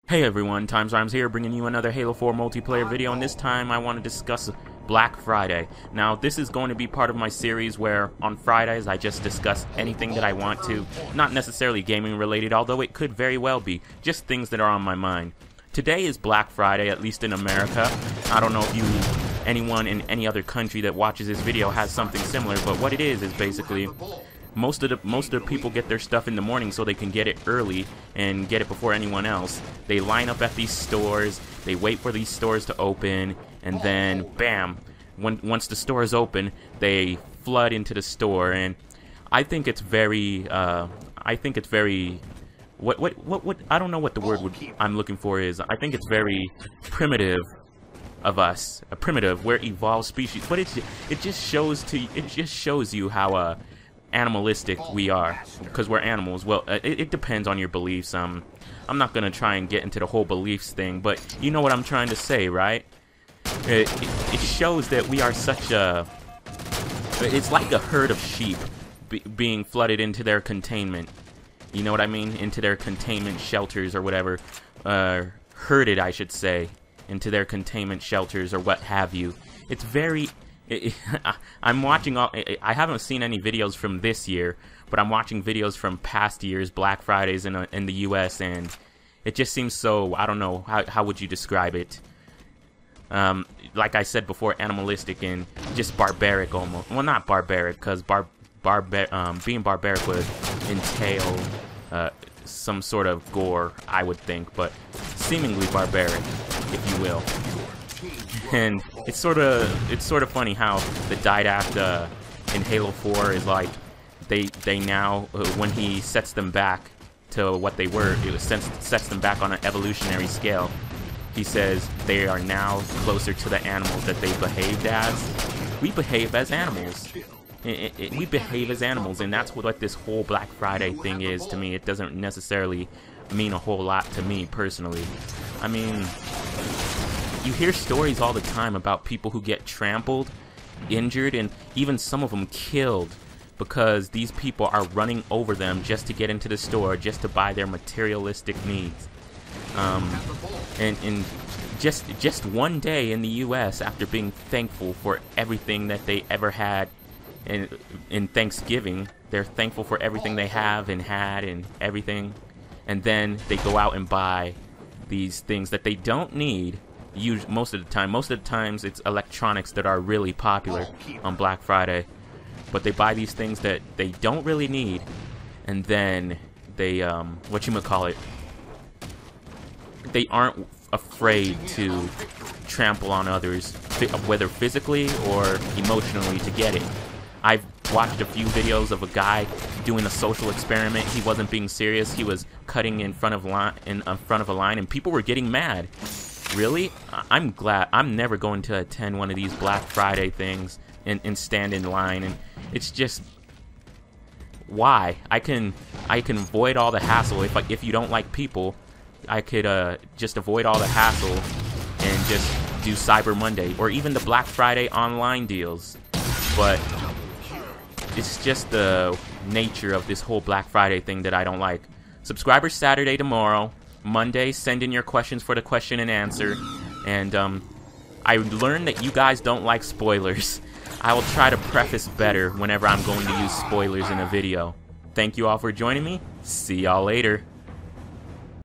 Hey everyone, Tyme here, bringing you another Halo 4 multiplayer video, and this time I want to discuss Black Friday. Now, this is going to be part of my series where on Fridays I just discuss anything that I want to, not necessarily gaming related, although it could very well be, just things that are on my mind. Today is Black Friday, at least in America. I don't know if anyone in any other country that watches this video has something similar, but what it is basically most of the people get their stuff in the morning so they can get it early and get it before anyone else. They line up at these stores, they wait for these stores to open, and then bam, once the store is open, they flood into the store. And I think it's very what I don't know what the word I'm looking for is. I think it's very primitive of us, we're evolved species, but it just shows you how animalistic we are, because we're animals. Well, it depends on your beliefs. I'm not gonna try and get into the whole beliefs thing, but you know what I'm trying to say, right? It shows that we are such a, it's like a herd of sheep being flooded into their containment, you know what I mean, into their containment shelters or whatever, herded, I should say, into their containment shelters or what have you. It's very I'm watching I haven't seen any videos from this year, but I'm watching videos from past years, Black Fridays in the US, and it just seems so, I don't know, how would you describe it? Like I said before, animalistic and just barbaric almost. Well, not barbaric, because being barbaric would entail some sort of gore, I would think, but seemingly barbaric, if you will. And it's sort of funny how the didact in Halo 4 is like they now when he sets them back to what they were, it sets them back on an evolutionary scale. He says they are now closer to the animals that they behaved as. We behave as animals. We behave as animals, and that's what this whole Black Friday thing is to me. It doesn't necessarily mean a whole lot to me personally. I mean, you hear stories all the time about people who get trampled, injured, and even some of them killed because these people are running over them just to get into the store, just to buy their materialistic needs. And just one day in the U.S., after being thankful for everything that they ever had, in Thanksgiving, they're thankful for everything they have and had and everything, and then they go out and buy these things that they don't need. Most of the times it's electronics that are really popular on Black Friday, but they buy these things that they don't really need, and then they they aren't afraid to trample on others, whether physically or emotionally, to get it. I've watched a few videos of a guy doing a social experiment. He wasn't being serious. He was cutting in front of a line, and people were getting mad. Really? I'm glad. I'm never going to attend one of these Black Friday things and stand in line. And it's just, why? I can avoid all the hassle. If you don't like people, I could just avoid all the hassle and just do Cyber Monday or even the Black Friday online deals. But it's just the nature of this whole Black Friday thing that I don't like. Subscribers Saturday tomorrow. Monday, send in your questions for the question and answer. And I learned that you guys don't like spoilers. I will try to preface better whenever I'm going to use spoilers in a video. Thank you all for joining me. See y'all later.